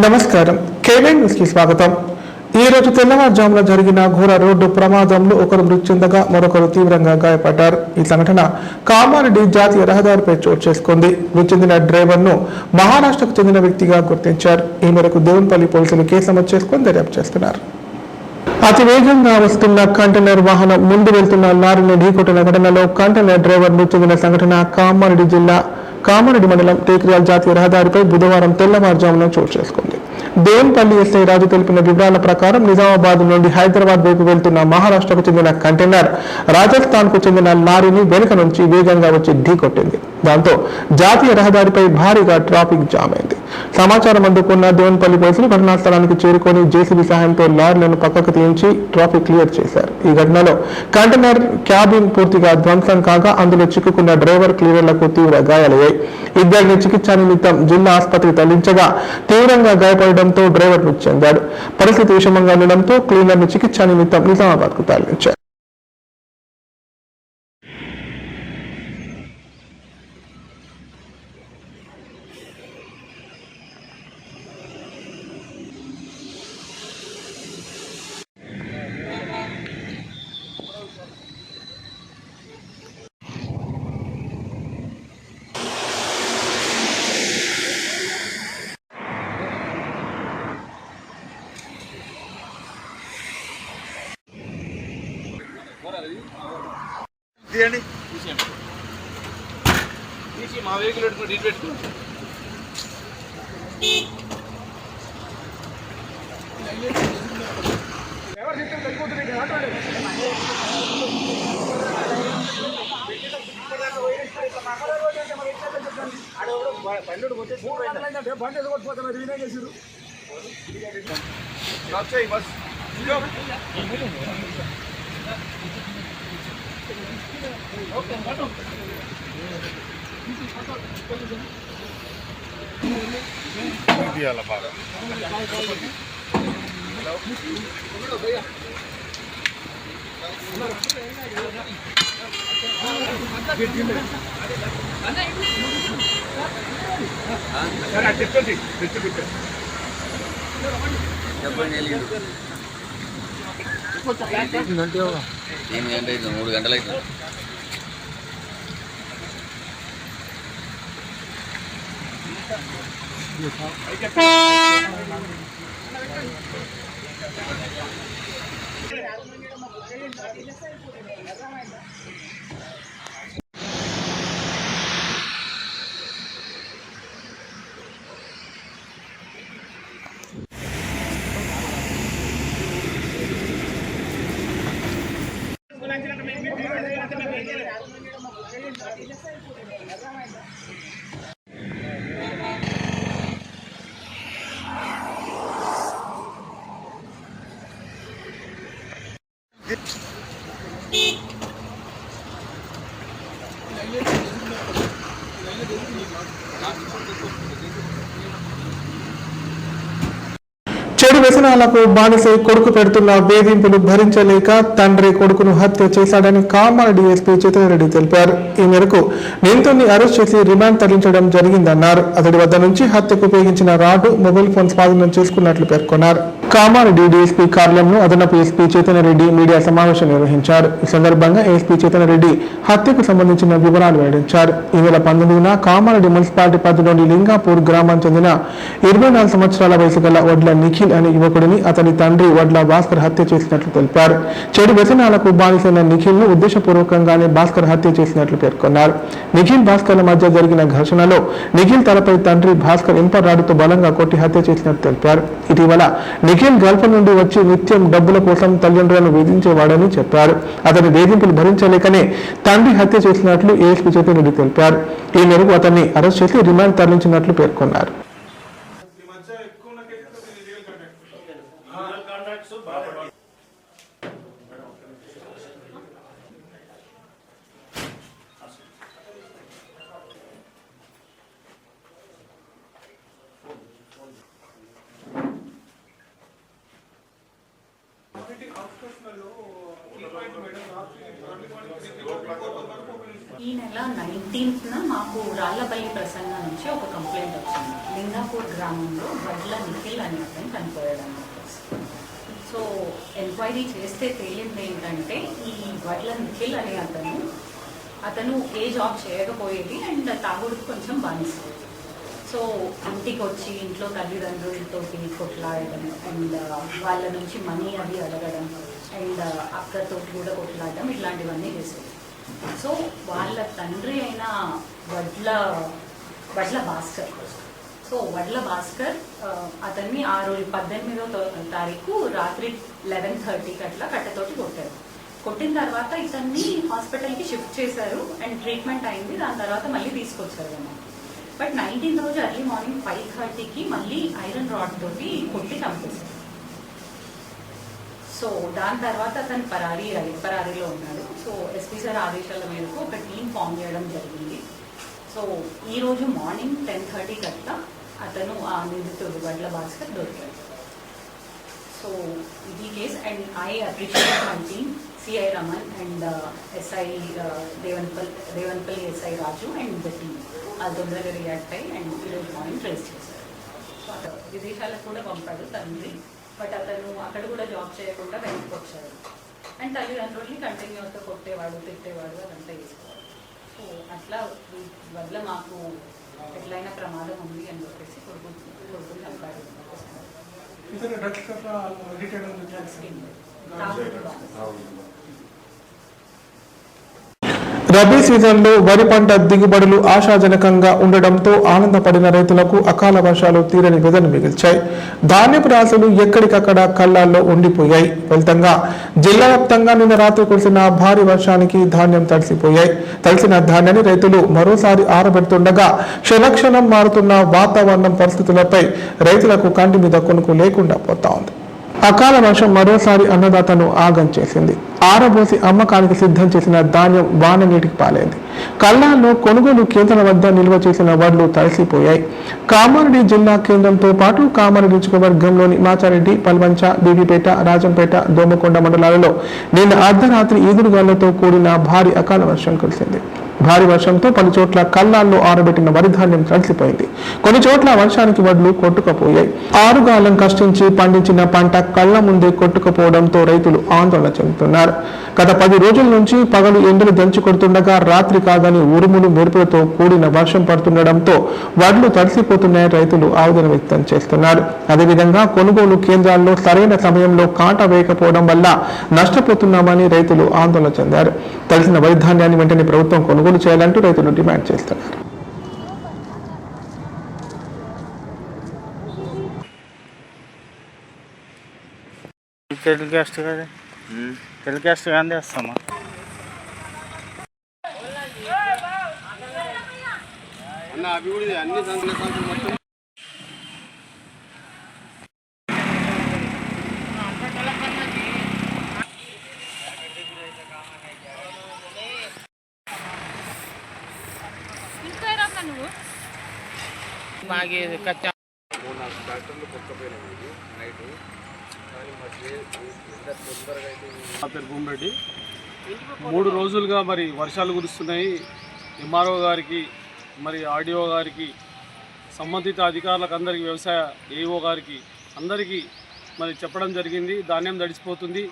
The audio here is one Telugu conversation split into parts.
నమస్కారం. కేవైన్ న్యూస్ కి స్వాగతం. ఈ రోజు తెల్లవారుజామున జరిగిన ఘోర రోడ్డు ప్రమాదంలో ఒకరు మృతి చెందగా మరొకరు తీవ్రంగా గాయపడ్డారు. ఈ సంఘటన కామారెడ్డి జాతీయ రహదారిపై చోటు చేసుకుంది. మృతి చెందిన డ్రైవర్ ను మహారాష్ట్రకు చెందిన వ్యక్తిగా గుర్తించారు. ఈ మేరకు దేవునిపల్లి పోలీసులు కేసు నమోదు చేసుకుని దర్యాప్తు చేస్తున్నారు. అతి వేగంగా వస్తున్న కంటైనర్ వాహనం ముందు వెళ్తున్న లారీని ఢీకొట్టిన ఘటనలో కంటైనర్ డ్రైవర్ మృతి చెందిన సంఘటన కామారెడ్డి జిల్లా కామారెడ్డి మండలం టేక్రియాల్ జాతీయ రహదారిపై బుధవారం తెల్లవారుజామున చోటు చేసుకుంది. దేవునిపల్లి ఎస్ఐ రాజు తెలిపిన వివరాల ప్రకారం నిజామాబాద్ నుండి హైదరాబాద్ వైపు వెళ్తున్న మహారాష్ట్రకు చెందిన కంటైనర్ రాజస్థాన్ కు చెందిన లారీని వెనుక నుంచి వేగంగా వచ్చి ఢీకొట్టింది. దాంతో జాతీయ రహదారిపై భారీగా ట్రాఫిక్ జామ్ అయింది. సమాచారం అందుకున్న దేవునిపల్లి పోలీసులు ఘటనా స్థలానికి చేరుకొని జేసీబీ సహాయంతో లారీలను పక్కకు తీయించి ట్రాఫిక్ క్లియర్ చేశారు. ఈ ఘటనలో కంటైనర్ క్యాబిన్ పూర్తిగా ధ్వంసం కాగా అందులో చిక్కుకున్న డ్రైవర్ క్లీనర్లకు తీవ్ర గాయాలయ్యాయి. ఇద్దరిని చికిత్స నిమిత్తం జిల్లా ఆసుపత్రికి తరలించగా తీవ్రంగా గాయపడడంతో డ్రైవర్ మృతి చెందాడు. పరిస్థితి విషమంగా ఉండడంతో క్లీనర్ ను చికిత్స నిమిత్తం నిజామాబాద్ కు తరలించారు. తీయండి తీసి మా వెహికల్ పెట్టుకుని డీట్ పెట్టుకోండి. ఎవరు సిస్టమ్ తగ్గిపోతుంది బండి కొట్టిపోతాం. అది వినే చేసారు బస్ బాగా చెప్పండి तीन घंटे 3 गंटल అవుతుంది. చెడు వ్యసనాలకు బానిసై కొడుకు పెడుతున్న వేధింపులు భరించలేక తండ్రి కొడుకును హత్య చేశాడని కామారెడ్డి ఎస్పీ చైతన్యరెడ్డి తెలిపారు. ఈ మేరకు నిందితుడిని అరెస్ట్ చేసి రిమాండ్ తరలించడం జరిగిందన్నారు. అతడి వద్ద నుంచి హత్యకు ఉపయోగించిన రాడు, మొబైల్ ఫోన్ స్వాధీనం చేసుకున్నట్లు పేర్కొన్నారు. కామారెడ్డి డీఎస్పీ కార్యాలయంలో అదనపు ఎస్పీ చైతన్యరెడ్డి మీడియా సమావేశం నిర్వహించారు. ఈ సందర్భంగా ఎస్పీ చైతన్యరెడ్డి హత్యకు సంబంధించిన వివరాలు వెల్లడించారు. ఈ నెల 19న కామారెడ్డి మున్సిపాలిటీ పరిధిలోని లింగాపూర్ గ్రామానికి చెందిన 24 సంవత్సరాల వయసు గల వడ్ల నిఖిల్ అనే యువకుడిని అతని తండ్రి వడ్ల భాస్కర్ హత్య చేసినట్లు తెలిపారు. చెడు వ్యసనాలకు బానిసైన నిఖిల్ ను ఉద్దేశపూర్వకంగానే భాస్కర్ హత్య చేసినట్లు పేర్కొన్నారు. నిఖిల్ భాస్కర్ల మధ్య జరిగిన ఘర్షణలో నిఖిల్ తలపై తండ్రి భాస్కర్ ఇంప రాడుతో బలంగా కొట్టి హత్య చేసినట్లు తెలిపారు. ఇటీవల నిఖిల్ గల్ఫ్ నుండి వచ్చి నిత్యం డబ్బుల కోసం తల్లిదండ్రులను వేధించేవాడని చెప్పారు. అతని వేధింపులు భరించలేకనే తండ్రి హత్య చేసినట్లు ఏఎస్పీ చైతన్యరెడ్డి తెలిపారు. ఈ మేరకు అతన్ని అరెస్ట్ చేసి రిమాండ్ తరలించినట్లు పేర్కొన్నారు. ఈ నెల 19న మాకు రాళ్లపల్లి ప్రసన్న నుంచి ఒక కంప్లైంట్ వచ్చింది. లింగాపూర్ తాగూర్ గ్రామంలో వడ్ల నిఖిల్ అనే అతను చనిపోయాడు. సో ఎంక్వైరీ చేస్తే తేలింది ఏంటంటే ఈ వడ్ల నిఖిల్ అనే అతను ఏ జాబ్ చేయకపోయేది అండ్ తాగుడుకు కొంచెం బానిస. సో ఇంటికి వచ్చి ఇంట్లో తల్లిదండ్రులతో కొట్లాడడం అండ్ వాళ్ళ నుంచి మనీ అది అడగడం అండ్ అక్కతో కూడా కొట్లాడడం ఇట్లాంటివన్నీ చేసేది. సో వాళ్ళ తండ్రి అయిన వడ్ల భాస్కర్, సో వడ్ల భాస్కర్ అతన్ని ఆ రోజు 18వ తారీఖు రాత్రి 11:30కి అట్లా కట్టెతోటి కొట్టారు. కొట్టిన తర్వాత ఇతన్ని హాస్పిటల్కి షిఫ్ట్ చేశారు అండ్ ట్రీట్మెంట్ అయింది. దాని తర్వాత మళ్ళీ తీసుకొచ్చారు అన్నమాట. బట్ 19th రోజు ఎర్లీ మార్నింగ్ 5:30కి మళ్ళీ ఐరన్ రాడ్ తోటి కొట్టి చంపేశారు. సో దాని తర్వాత అతను పరారీలో ఉన్నాడు. సో ఎస్పీ సార్ ఆదేశాల మేరకు ఒక టీం ఫామ్ చేయడం జరిగింది. సో ఈరోజు మార్నింగ్ 10:30కి అట్లా అతను ఆ నిందితుడు వడ్ల భాస్కర్ దొరికాడు. సో ఇది case and I appreciate my team, CI Raman and SI Devanpalli SI Raju and the team అది తొందరగా రియాక్ట్ అయ్యి అండ్ ఈరోజు మార్నింగ్ ట్రేస్ చేశారు. సో అతను విదేశాలకు కూడా పంపాడు తండ్రి, బట్ అతను అక్కడ కూడా జాబ్ చేయకుండా వెనక్కి వచ్చాడు అండ్ తల్లిదండ్రుల్ని కంటిన్యూస్గా కొట్టేవాడు, తిట్టేవాడు, అదంతా చేసుకోవాలి. సో అట్లా వల్ల మాకు ఎట్లయినా ప్రమాదం ఉంది అని చెప్పేసి కొడుకుని చంపాడు. రబీ సీజన్లో వరి పంట దిగుబడులు ఆశాజనకంగా ఉండడంతో ఆనందపడిన రైతులకు అకాల వర్షాలు తీరని వెదను మిగిల్చాయి. ధాన్యపు రాశులు ఎక్కడికక్కడ కళ్ళాల్లో ఉండిపోయాయి. ఫలితంగా జిల్లా వ్యాప్తంగా నిన్న రాత్రి కురిసిన భారీ వర్షానికి ధాన్యం తడిసిపోయాయి. తడిసిన ధాన్యాన్ని రైతులు మరోసారి ఆరబెడుతుండగా క్షణక్షణం మారుతున్న వాతావరణం పరిస్థితులపై రైతులకు కంటి మీద కొనుక్కు లేకుండా పోతా ఉంది. అకాల వర్షం మరోసారి అన్నదాతను ఆగం చేసింది. ఆరబోసి అమ్మకానికి సిద్ధం చేసిన ధాన్యం వాన నీటికి పాలైంది. కళ్ళాల్లో కొనుగోలు కేంద్రాల వద్ద నిల్వ చేసిన వడ్లు తడిసిపోయాయి. కామారెడ్డి జిల్లా కేంద్రంతో పాటు కామారెడ్డి నియోజకవర్గంలోని మాచారెడ్డి, పల్వంచ, బీబీపేట, రాజంపేట, దోమకొండ మండలాలలో నిన్న అర్ధరాత్రి ఈదురుగాలతో కూడిన భారీ అకాల వర్షం కురిసింది. భారీ వర్షంతో పలు చోట్ల కళ్ళాల్లో ఆరబెట్టిన వరి ధాన్యం తడిసిపోయింది. కొన్ని చోట్ల వర్షానికి వడ్లు కొట్టుకుపోయాయి. ఆరుగాలం కష్టించి పండించిన పంట కళ్ళ ముందే కొట్టుకుపోవడంతో రైతులు ఆందోళన చెందుతున్నారు. గత 10 రోజుల నుంచి పగలు ఎండలు దంచి కొడుతుండగా రాత్రి కాగానే ఉరుములు మెరుపులతో కూడిన వర్షం పడుతుండడంతో వడ్లు తడిసిపోతున్నాయని రైతులు ఆవేదన వ్యక్తం చేస్తున్నారు. అదేవిధంగా కొనుగోలు కేంద్రాల్లో సరైన సమయంలో కాంటా వేయకపోవడం వల్ల నష్టపోతున్నామని రైతులు ఆందోళన చెందారు. తడిసిన వరి ధాన్యాన్ని వెంటనే ప్రభుత్వం కొనుగోలు చేయాలంటూ రైతులు డిమాండ్ చేస్తున్నారు. టెలికాస్ట్ కానీ చేస్తామా అన్న అవి కూడా అన్ని సంఖ్యలు మొత్తం మాకి కచ్చా 3-4 ట్రాక్టర్లు కొట్టుకుపోయినాయి నైట్. నా పేరు భూమిరెడ్డి. 3 రోజులుగా మరి వర్షాలు కురుస్తున్నాయి. ఎంఆర్ఓ గారికి, మరి ఆర్డీఓ గారికి, సంబంధిత అధికారులకు అందరికీ, వ్యవసాయ ఏఓ గారికి అందరికీ మరి చెప్పడం జరిగింది. ధాన్యం తడిసిపోతుంది,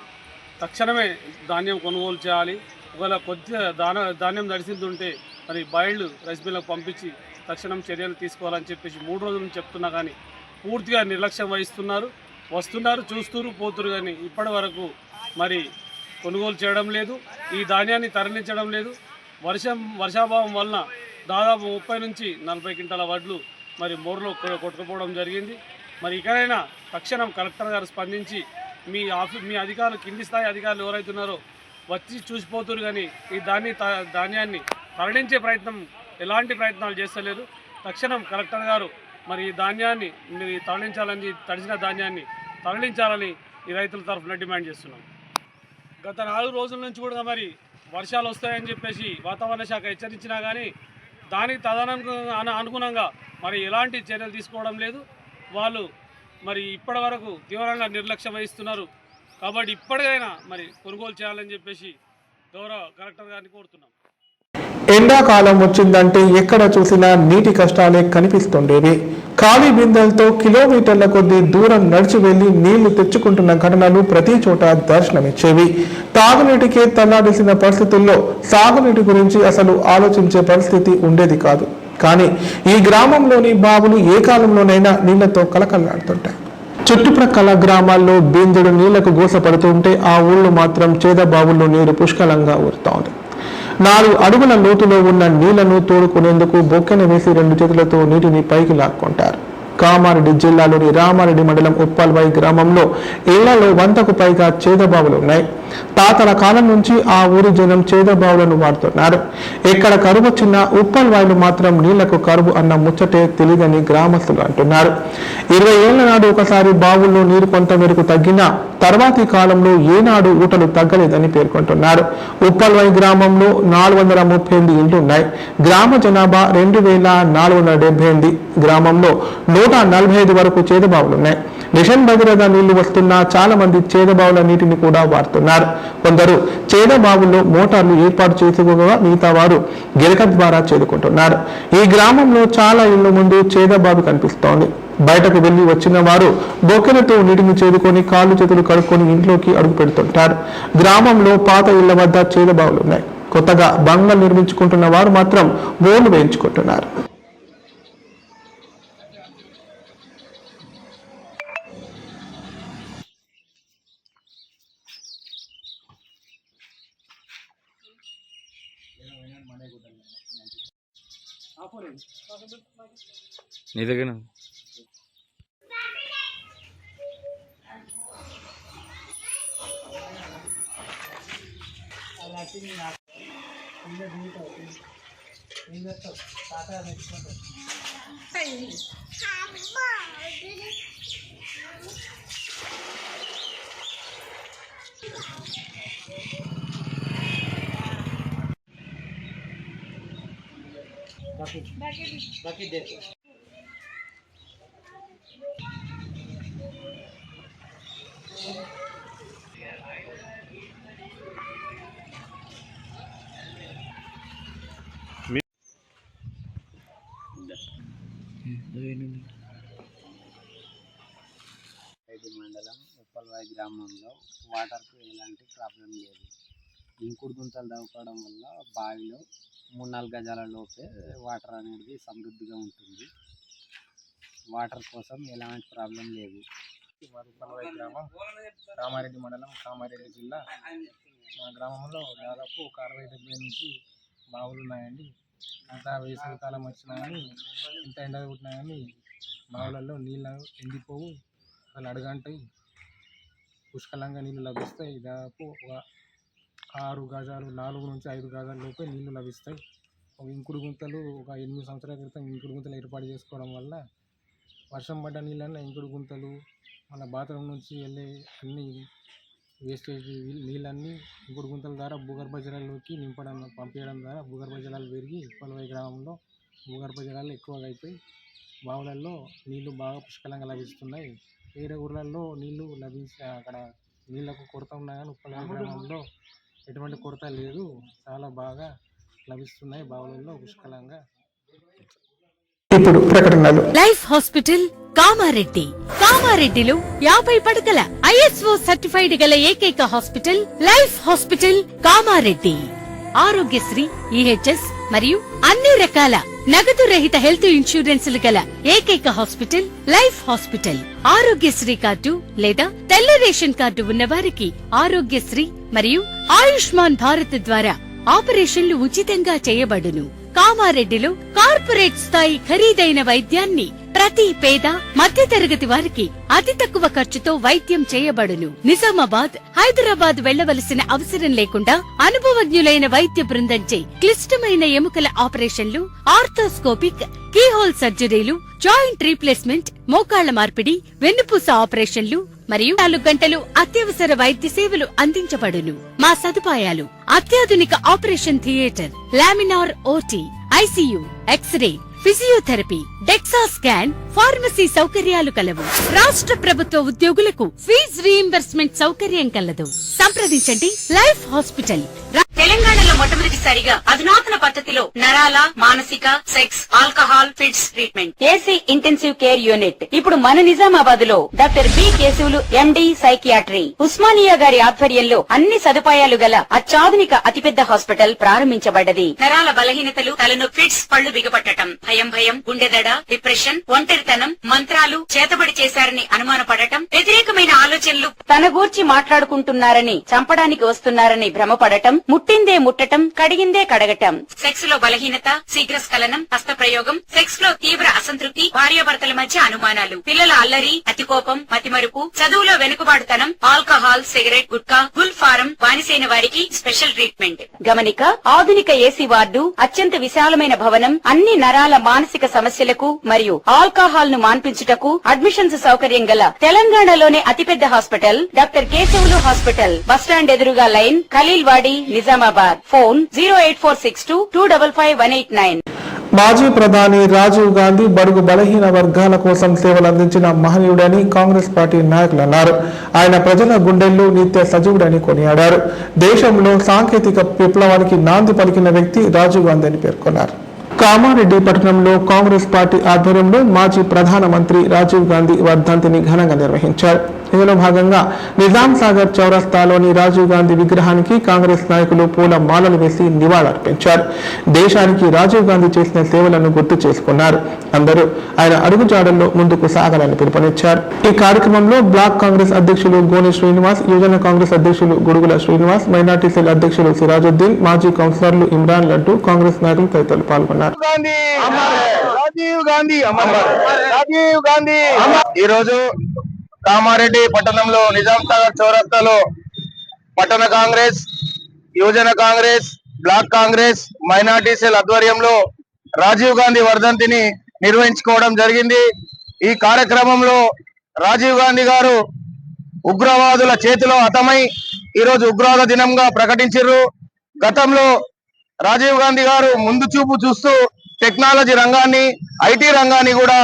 తక్షణమే ధాన్యం కొనుగోలు చేయాలి. ఒకవేళ కొద్దిగా ధాన్యం తడిసింది మరి బాయిల్డ్ రైస్ మిల్లకు పంపించి తక్షణం చర్యలు తీసుకోవాలని చెప్పేసి 3 రోజుల నుంచి చెప్తున్నా కానీ పూర్తిగా నిర్లక్ష్యం వహిస్తున్నారు. వస్తున్నారు, చూస్తున్నారు, పోతున్నారు, కానీ ఇప్పటి వరకు మరి కొనుగోలు చేయడం లేదు. ఈ ధాన్యాన్ని తరలించడం లేదు. వర్షాభావం వలన దాదాపు 30 నుంచి 40 క్వింటాల వడ్లు మరి మోర్లో కొట్టుకుపోవడం జరిగింది. మరి ఇకనైనా తక్షణం కలెక్టర్ గారు స్పందించి మీ అధికారులు, కింది స్థాయి అధికారులు ఎవరైతున్నారో వచ్చి చూసిపోతున్నారు, కానీ ఈ ధాన్యాన్ని తరలించే ప్రయత్నం, ఎలాంటి ప్రయత్నాలు చేస్తలేరు. తక్షణం కలెక్టర్ గారు మరి ఈ ధాన్యాన్ని మీరు తరలించాలని, తడిసిన ధాన్యాన్ని తరలించాలని ఈ రైతుల తరఫున డిమాండ్ చేస్తున్నాం. గత 4 రోజుల నుంచి కూడా మరి వర్షాలు వస్తాయని చెప్పేసి వాతావరణ శాఖ హెచ్చరించినా కానీ దానికి అనుగుణంగా మరి ఎలాంటి చర్యలు తీసుకోవడం లేదు. వాళ్ళు మరి ఇప్పటి వరకు తీవ్రంగా నిర్లక్ష్యం వహిస్తున్నారు. కాబట్టి ఇప్పటికైనా మరి కొనుగోలు చేయాలని చెప్పేసి గౌరవ కలెక్టర్ గారిని కోరుతున్నాం. ఎండాకాలం వచ్చిందంటే ఎక్కడ చూసినా నీటి కష్టాలే కనిపిస్తుండేవి. ఖాళీ బిందెలతో కిలోమీటర్ల కొద్దీ దూరం నడిచి వెళ్లి నీళ్లు తెచ్చుకుంటున్న ఘటనలు ప్రతి చోట దర్శనమిచ్చేవి. తాగునీటికే తల్లాడిసిన పరిస్థితుల్లో సాగునీటి గురించి అసలు ఆలోచించే పరిస్థితి ఉండేది కాదు. కానీ ఈ గ్రామంలోని బావులు ఏ కాలంలోనైనా నీళ్లతో కలకల్లాడుతుంటాయి. చుట్టుప్రక్కల గ్రామాల్లో బిందెడు నీళ్లకు గోసపడుతుంటే ఆ ఊళ్ళు మాత్రం చేద బావుల్లో నీరు పుష్కలంగా ఊరుతోంది. 4 అడుగుల లోతులో ఉన్న నీళ్లను తోడుకునేందుకు బొక్కెన వేసి 2 చేతులతో నీటిని పైకి లాక్కుంటారు. కామారెడ్డి జిల్లాలోని రామారెడ్డి మండలం ఉప్పల్వాయి గ్రామంలో ఇళ్లలో 100కు పైగా చేదబావులు ఉన్నాయి. తాతల కాలం నుంచి ఆ ఊరి జనం చేదబావులను వాడుతున్నారు. ఎక్కడ కరువు వచ్చినా ఉప్పల్వాయిలు మాత్రం నీళ్లకు కరువు అన్న ముచ్చటే తెలియదని గ్రామస్తులు అంటున్నారు. 20 ఏళ్ల నాడు ఒకసారి బావుల్లో నీరు కొంత మేరకు తగ్గినా తర్వాతి కాలంలో ఏనాడు ఊటలు తగ్గలేదని పేర్కొంటున్నారు. ఉప్పల్వాయి గ్రామంలో 438 ఇండ్లు ఉన్నాయి. గ్రామ జనాభా 2478. గ్రామంలో 145 వరకు చేదబావులున్నాయి. మిషన్ భగీరథ నీళ్లు వస్తున్నా చాలా మంది చేదబావుల నీటిని కూడా వాడుతున్నారు. కొందరు చేదబావుల్లో మోటార్లు ఏర్పాటు చేసుకోగా మిగతా వారు గిరక ద్వారా చేదుకుంటున్నారు. ఈ గ్రామంలో చాలా ఇళ్ల ముందు చేదబావి కనిపిస్తోంది. బయటకు వెళ్లి వచ్చిన వారు బొక్కెలతో నీటిని చేదుకొని కాళ్ళు చేతులు కడుక్కొని ఇంట్లోకి అడుగు పెడుతుంటారు. గ్రామంలో పాత ఇళ్ల వద్ద చేదబావులున్నాయి. కొత్తగా బంగ్లా నిర్మించుకుంటున్న వారు మాత్రం బోర్లు వేయించుకుంటున్నారు. నీ దగ్గర बाकी देखो మండలం ఉప్పల్వాయి గ్రామంలో వాటర్కు ఎలాంటి ప్రాబ్లం లేదు. ఇంకుడు గుంతలు తవ్వుకోవడం వల్ల బావిలో 3-4 గజాల లోపే వాటర్ అనేది సమృద్ధిగా ఉంటుంది. వాటర్ కోసం ఎలాంటి ప్రాబ్లం లేదు. ఉప్పల్వాయి గ్రామం రామారెడ్డి మండలం కామారెడ్డి జిల్లా. మా గ్రామంలో దాదాపు ఒక 60-70 నుంచి బావులు ఉన్నాయండి. అంతా వేసవి కాలం వచ్చినా కానీ ఇంత ఎండ కొట్టినా కానీ బావులలో నీళ్ళు ఎండిపోవు, అసలు అడుగంటాయి. పుష్కలంగా నీళ్ళు లభిస్తాయి. దాదాపు ఒక 6 గజాలు 4 నుంచి 5 గజాల లోపే నీళ్లు లభిస్తాయి. ఒక ఇంకుడు గుంతలు ఒక 8 సంవత్సరాల క్రితం ఇంకుడు గుంతలు ఏర్పాటు చేసుకోవడం వల్ల వర్షం పడ్డ నీళ్ళన్న ఇంకుడు గుంతలు మన బాత్రూమ్ నుంచి వెళ్ళే అన్ని వేస్టేజ్ నీళ్ళన్నీ ఇంకుడు గుంతల ద్వారా భూగర్భ జలాల్లోకి పంపించడం ద్వారా భూగర్భ జలాలు పెరిగి ఉప్పల్వాయి గ్రామంలో భూగర్భ జలాలు ఎక్కువగా అయిపోయి బావులలో నీళ్లు బాగా పుష్కలంగా లభిస్తున్నాయి. వేరే ఊర్లలో నీళ్లు అక్కడ నీళ్లకు కొరత ఉన్నా కానీ ఉప్పల్వాయి గ్రామంలో ఎటువంటి కొరత లేదు. చాలా బాగా లభిస్తున్నాయి బావులలో పుష్కలంగా. ఇప్పుడు ప్రకటనలు. Life hospital Kamareddy. కామారెడ్డిలో 50 పడకల ISO సర్టిఫైడ్ గల ఏకైక hospital life hospital Kamareddy. Aarogyasri, EHS మరియు అన్ని రకాల నగదు రహిత హెల్త్ ఇన్సూరెన్సులు గల ఏకైక hospital life hospital. Aarogyasri card లేదా తెల్ల రేషన్ కార్డు ఉన్న వారికి ఆరోగ్యశ్రీ మరియు ఆయుష్మాన్ భారత్ ద్వారా ఆపరేషన్లు ఉచితంగా చేయబడును. కామారెడ్డిలో కార్పొరేట్ స్థాయి ఖరీదైన వైద్యాన్ని ప్రతి పేద మధ్యతరగతి వారికి అతి తక్కువ ఖర్చుతో వైద్యం చేయబడును. నిజామాబాద్, హైదరాబాద్ వెళ్లవలసిన అవసరం లేకుండా అనుభవజ్ఞులైన వైద్య బృందంచే క్లిష్టమైన ఎముకల ఆపరేషన్లు, ఆర్థోస్కోపిక్, కీహోల్ సర్జరీలు, జాయింట్ రీప్లేస్మెంట్, మోకాళ్ల మార్పిడి, వెన్నుపూస ఆపరేషన్లు మరియు 4 గంటలు అత్యవసర వైద్య సేవలు అందించబడును. మా సదుపాయాలు: అత్యాధునిక operation theatre, laminar OT, ICU, x-ray, physiotherapy, DEXA scan, pharmacy సౌకర్యాలు కలవు. రాష్ట్ర ప్రభుత్వ ఉద్యోగులకు ఫీజు రీయింబర్స్మెంట్ సౌకర్యం కలదు. సంప్రదించండి లైఫ్ హాస్పిటల్. తెలంగాణలో మొట్టమొదటిసారిగా అధునాతన పద్ధతిలో నరాల, మానసిక, sex, alcohol, fits treatment, AC intensive care unit ఇప్పుడు మన నిజామాబాద్ లో doctor B Keshavulu MD psychiatry, Osmania గారి ఆధ్వర్యంలో అన్ని సదుపాయాలు గల అత్యాధునిక అతిపెద్ద హాస్పిటల్ ప్రారంభించబడ్డది. నరాల బలహీనతలు, తలనొప్పి, ఫిట్స్, పళ్లు బిగపట్టడం, భయం, గుండెదడ, డిప్రెషన్, ఒంటరితనం, మంత్రాలు చేతబడి చేశారని అనుమానపడటం, వ్యతిరేకమైన ఆలోచనలు, తన గూర్చి మాట్లాడుకుంటున్నారని, చంపడానికి వస్తున్నారని భ్రమపడటం, ముట్టిందే ముట్టటం, కడిగిందే కడగటం, సెక్స్ లో బలహీనత, శీఘ్రస్ఖలనం, హస్తప్రయోగం, సెక్స్ లో తీవ్ర అసంతృప్తి, భార్యాభర్తల మధ్య అనుమానాలు, పిల్లల అల్లరి, అతికోపం, మతిమరుపు, చదువులో వెనుకబాటుతనం, alcohol, cigarette, gutka, Gul form బానిసైన వారికి స్పెషల్ ట్రీట్మెంట్. గమనిక, ఆధునిక ఏసీ వార్డు, అత్యంత విశాలమైన భవనం, అన్ని నరాల మానసిక సమస్యలకు మరియు ఆల్కహాల్ ను మాన్పించుటకు అడ్మిషన్స్ సౌకర్యం గల తెలంగాణలోనే అతిపెద్ద hospital doctor Keshavulu hospital, bus stand ఎదురుగా లైన్, ఖలీల్వాడి, నిజామాబాద్. ఫోన్ 08462255189. మాజీ ప్రధాని రాజీవ్ గాంధీ బడుగు బలహీన వర్గాల కోసం సేవలు అందించిన మహనీయుడని కాంగ్రెస్ పార్టీ నాయకులు అన్నారు. ఆయన ప్రజల గుండెల్లో నిత్య సజీవుడని కొనియాడారు. దేశంలో సాంకేతిక విప్లవానికి నాంది పలికిన వ్యక్తి రాజీవ్ గాంధీ అని పేర్కొన్నారు. కామారెడ్డి పట్టణంలో కాంగ్రెస్ పార్టీ ఆధ్వర్యంలో మాజీ ప్రధానమంత్రి రాజీవ్ గాంధీ వర్ధంతిని ఘనంగా నిర్వహించారు. ఇందులో భాగంగా నిజాం సాగర్ చౌరస్తాలోని రాజీవ్ గాంధీ విగ్రహానికి కాంగ్రెస్ నాయకులు పూల మాలలు వేసి నివాళులర్పించారు. దేశానికి రాజీవ్ గాంధీ చేసిన సేవలను గుర్తు చేసుకున్నారు. అందరూ ఆయన అడుగుజాడల్లో ముందుకు సాగాలని పిలుపునిచ్చారు. ఈ కార్యక్రమంలో బ్లాక్ కాంగ్రెస్ అధ్యక్షులు గోని శ్రీనివాస్, యువజన కాంగ్రెస్ అధ్యక్షులు గుడుగుల శ్రీనివాస్, మైనార్టీ సెల్ అధ్యక్షులు సిరాజుద్దీన్, మాజీ కౌన్సిలర్లు ఇమ్రాన్ లడ్డు, కాంగ్రెస్ నాయకులు తదితరులు పాల్గొన్నారు. ఈ రోజు కామారెడ్డి పట్టణంలో నిజాం సాగర్ చౌరస్తాలో పట్టణ కాంగ్రెస్, యువజన Congress, block Congress, minority cell ఆధ్వర్యంలో రాజీవ్ గాంధీ వర్ధంతిని నిర్వహించుకోవడం జరిగింది. ఈ కార్యక్రమంలో రాజీవ్ గాంధీ గారు ఉగ్రవాదుల చేతిలో హతమై ఈరోజు ఉగ్రవాద దినంగా ప్రకటించారు. గతంలో రాజీవ్ గాంధీ గారు ముందు చూపు చూస్తూ టెక్నాలజీ రంగాన్ని, ఐటీ రంగాన్ని కూడా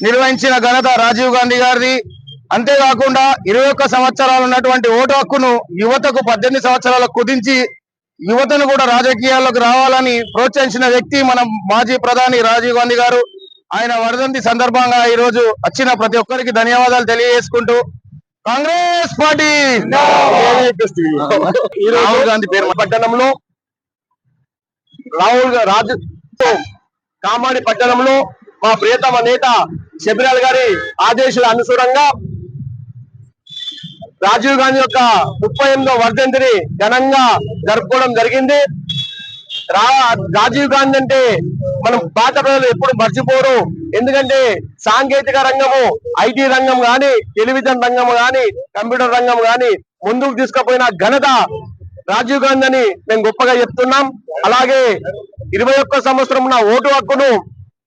నిర్వహించిన ఘనత రాజీవ్ గాంధీ గారిది. అంతేకాకుండా 21 సంవత్సరాలు ఉన్నటువంటి ఓటు హక్కును యువతకు 18 సంవత్సరాలకు కుదించి యువతను కూడా రాజకీయాల్లోకి రావాలని ప్రోత్సహించిన వ్యక్తి మన మాజీ ప్రధాని రాజీవ్ గాంధీ గారు. ఆయన వర్ధంతి సందర్భంగా ఈ రోజు వచ్చిన ప్రతి ఒక్కరికి ధన్యవాదాలు తెలియజేసుకుంటూ కాంగ్రెస్ పార్టీ రాహుల్ గాంధీ పేరు పట్టణంలో కామారెడ్డి పట్టణంలో మా ప్రియతమ నేత శబరిలాల్ గారి ఆదేశాల అనుసారంగా రాజీవ్ గాంధీ యొక్క 38వ వర్ధంతిని ఘనంగా జరుపుకోవడం జరిగింది. రాజీవ్ గాంధీ అంటే మనం పాత ప్రజలు ఎప్పుడు మర్చిపోరు. ఎందుకంటే సాంకేతిక రంగము, ఐటీ రంగం గాని, టెలివిజన్ రంగం గాని, కంప్యూటర్ రంగం గాని ముందుకు తీసుకుపోయిన ఘనత రాజీవ్ గాంధీ అని మేము గొప్పగా చెప్తున్నాం. అలాగే 21 సంవత్సరం ఉన్న ఓటు హక్కును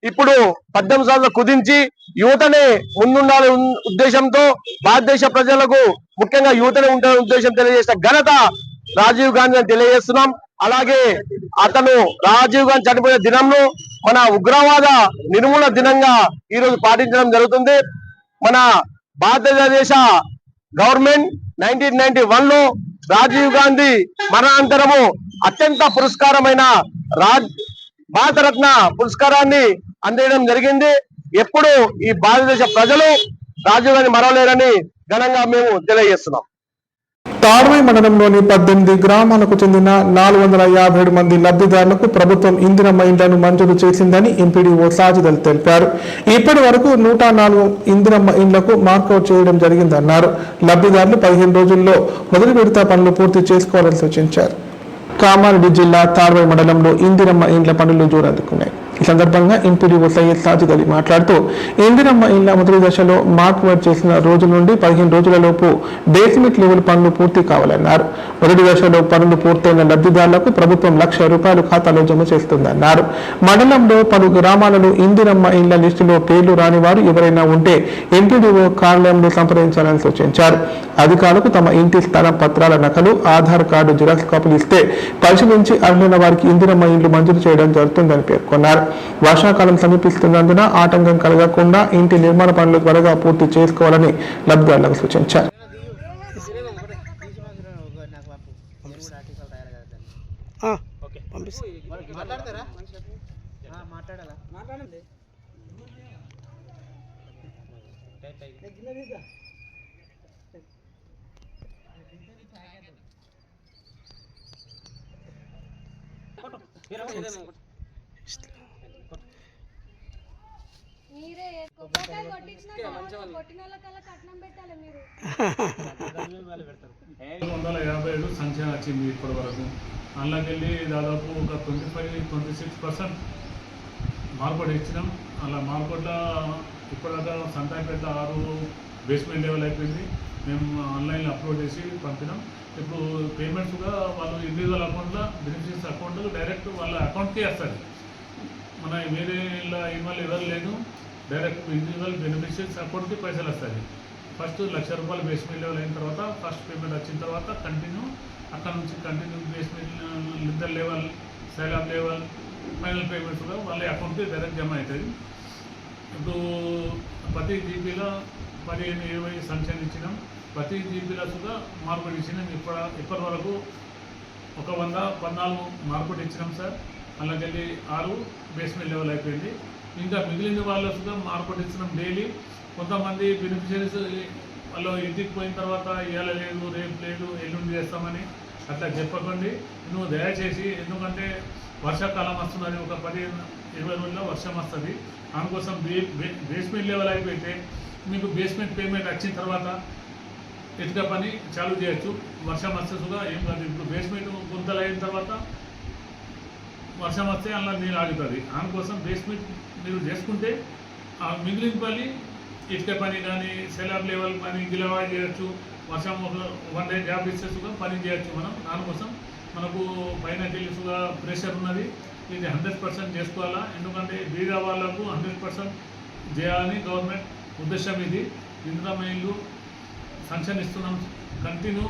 ఇప్పుడు 18 సంవత్సరాలు కుదించి యువతనే ముందుండాలనే ఉద్దేశంతో భారతదేశ ప్రజలకు ముఖ్యంగా యువతనే ఉండాలనే ఉద్దేశం తెలియజేసిన ఘనత రాజీవ్ గాంధీ అని తెలియజేస్తున్నాం. అలాగే అతను రాజీవ్ గాంధీ చనిపోయిన దినంను మన ఉగ్రవాద నిర్మూలన దినంగా ఈ రోజు పాటించడం జరుగుతుంది. మన భారతదేశ గవర్నమెంట్ 1991లో రాజీవ్ గాంధీ మరణానంతరము అత్యంత పురస్కారమైన భారతరత్న పురస్కారాన్ని అందేయడం జరిగింది. ఎప్పుడు ఈ భారతదేశ ప్రజలు రాజీవ్ గాంధీ మరవలేరని ఘనంగా మేము తెలియజేస్తున్నాం. తాడ్వాయి మండలంలోని 18 గ్రామాలకు చెందిన 457 మంది లబ్ధిదారులకు ప్రభుత్వం ఇందిరమ్మ ఇండ్లను మంజూరు చేసిందని ఎంపీడీఓ సాజిద్ తెలిపారు. ఇప్పటి వరకు 104 ఇందిరమ్మ ఇండ్లకు మార్కౌట్ చేయడం జరిగిందన్నారు. లబ్ధిదారులు 15 రోజుల్లో మొదటి విడత పనులు పూర్తి చేసుకోవాలని సూచించారు. కామారెడ్డి జిల్లా తాడ్వాయి మండలంలో ఇందిరమ్మ ఇండ్ల పనులు జోరందుకున్నాయి. ఈ సందర్భంగా ఎంపీడీఓ సయ్యద్ సాజిద్ అలీ మాట్లాడుతూ ఇందిరమ్మ ఇండ్ల మొదటి దశలో మార్క్వర్డ్ చేసిన రోజు నుండి 15 రోజులలోపు బేస్మెంట్ లెవెల్ పనులు పూర్తి కావాలన్నారు. మొదటి దశలో పనులు పూర్తయిన లబ్ధిదారులకు ప్రభుత్వం ₹1,00,000 ఖాతాలో జమ చేస్తుందన్నారు. మండలంలో పలు గ్రామాలలో ఇందిరమ్మ ఇండ్ల లిస్టులో పేర్లు రాని వారు ఎవరైనా ఉంటే ఎంపీడీఓ కార్యాలయంలో సంప్రదించాలని సూచించారు. అధికారులకు తమ ఇంటి స్థల పత్రాల నకలు, ఆధార్ కార్డు జిరాక్స్ కాపీలు ఇస్తే పరిశీలించి అర్హులైన వారికి ఇందిరమ్మ ఇండ్లు మంజూరు చేయడం జరుగుతుందని పేర్కొన్నారు. వర్షాకాలం సమీపిస్తున్నందున ఆటంకం కలగకుండా ఇంటి నిర్మాణ పనులు త్వరగా పూర్తి చేసుకోవాలని లబ్ధిదారులకు సూచించారు. మీరే కొబ్బరికాయ కొట్టించిన కొట్టిన వాళ్ళకల్లా కట్నం పెట్టాలి మీరు. 257 సంఖ్య వచ్చింది ఇప్పటి వరకు. అందులోకెళ్ళి దాదాపు ఒక 25-26% మార్కెట్ ఇచ్చినాం. అలా మార్కెట్లో ఇప్పటిదాకా సంతాయిపేట 6 బేస్మెంట్ లెవెల్ అయిపోయింది. మేము ఆన్లైన్లో అప్లోడ్ చేసి పంపినాం. ఇప్పుడు పేమెంట్స్గా వాళ్ళు ఇండివిజువల్ అకౌంట్లో బెనిఫిషరీస్ అకౌంట్ డైరెక్ట్ వాళ్ళ అకౌంట్కే వస్తుంది. మన వేరే ఈమెయిల్ ఎవరు లేదు, డైరెక్ట్ ఇండివిజువల్ బెనిఫిషరీస్ అకౌంట్కి పైసలు వస్తాయి. ఫస్ట్ ₹1,00,000 బేస్మెంట్ లెవెల్ అయిన తర్వాత ఫస్ట్ పేమెంట్ వచ్చిన తర్వాత కంటిన్యూ అక్కడ నుంచి continue basement lintel level, Scilab level, final payments కూడా వాళ్ళ అకౌంట్కి డైరెక్ట్ జమ అవుతుంది. ఇప్పుడు ప్రతి జీబీలో 15-20 సంఖ్యలు ఇచ్చినాం. ప్రతి జీబీలో కూడా మార్కెట్ ఇచ్చినాం. ఇప్పటి వరకు ఒక 114 మార్కెట్ ఇచ్చినాం సార్. అలాగెళ్ళి 6 బేస్మెంట్ లెవెల్ అయిపోయింది. ఇంకా మిగిలిన వాళ్ళు కూడా మార్కెట్ ఇచ్చినాం డైలీ. కొంతమంది బెనిఫిషరీస్ వాళ్ళు ఇంటికి పోయిన తర్వాత ఇవాళ లేదు, రేపు లేదు, ఎల్లుండి చేస్తామని అట్లా చెప్పకండి. నువ్వు దయచేసి, ఎందుకంటే వర్షాకాలం వస్తున్నది, ఒక 10-20 రోజుల్లో వర్షం వస్తుంది. అందుకోసం బేస్మెంట్ లెవెల్ అయిపోతే మీకు బేస్మెంట్ పేమెంట్ వచ్చిన తర్వాత ఇటుక పని చాలు చేయొచ్చు. వర్షం వస్తే కూడా ఏం కాదు. ఇప్పుడు బేస్మెంట్ గుంతలు అయిన తర్వాత వర్షం వస్తే అలా నీళ్ళు ఆగుతుంది. అందుకోసం బేస్మెంట్ మీరు చేసుకుంటే ఆ మిగిలిన పని ఇటుక పని కానీ సెలాబ్ లెవెల్ పని గిలవా చేయొచ్చు. వర్షం ఒక 1 డే గ్యాప్ ఇచ్చేసుగా పని చేయొచ్చు మనం. దానికోసం మనకు పైన తెలుసుగా ప్రెషర్ ఉన్నది. ఇది 100% చేసుకోవాలా. ఎందుకంటే బీద వాళ్ళకు 100% చేయాలని గవర్నమెంట్ ఉద్దేశం. ఇది ఇందులో మైన్లు సంక్షన్ ఇస్తున్నాం కంటిన్యూ.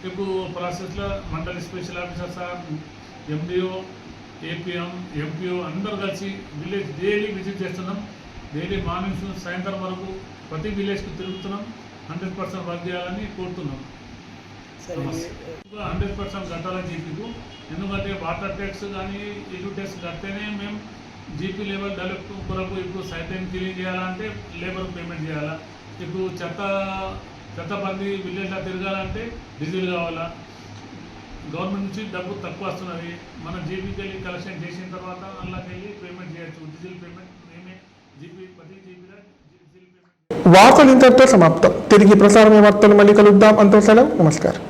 ఇప్పుడు ప్రాసెస్లో మండలి special officer sir, MDO, APM, MPO అందరూ కలిసి విలేజ్ డైలీ విజిట్ చేస్తున్నాం. డైలీ మార్నింగ్ నుంచి సాయంత్రం వరకు ప్రతి విలేజ్కి తిరుగుతున్నాం. 100% వర్క్ చేయాలని కోరుతున్నాం. 100% కట్టాల జీపీకు. ఎందుకంటే వాటర్ ట్యాక్స్ కానీ ఇల్లు ట్యాక్స్ కడితేనే మేము జీపీ లెవెల్ డెవలప్ కొరకు ఇప్పుడు సైట్ టైం క్లీన్ చేయాలంటే లేబర్ పేమెంట్ చేయాలా. ఇప్పుడు చెత్త బండి విలేజ్లో తిరగాలంటే డీజిల్ కావాలా. గవర్నమెంట్ నుంచి డబ్బు తక్కువ వస్తున్నది. మనం జీపీకి వెళ్ళి కలెక్షన్ చేసిన తర్వాత అందులోకి వెళ్ళి పేమెంట్ చేయొచ్చు. డీజిల్ పేమెంట్ మేమే ప్రతి జీపీలో డీజిల్ పేమెంట్. వార్తలు ఇంతటితో సమాప్తం. తిరిగి ప్రసారమే వార్తలు మళ్ళీ కలుద్దాం. అంత సెలవు. నమస్కారం.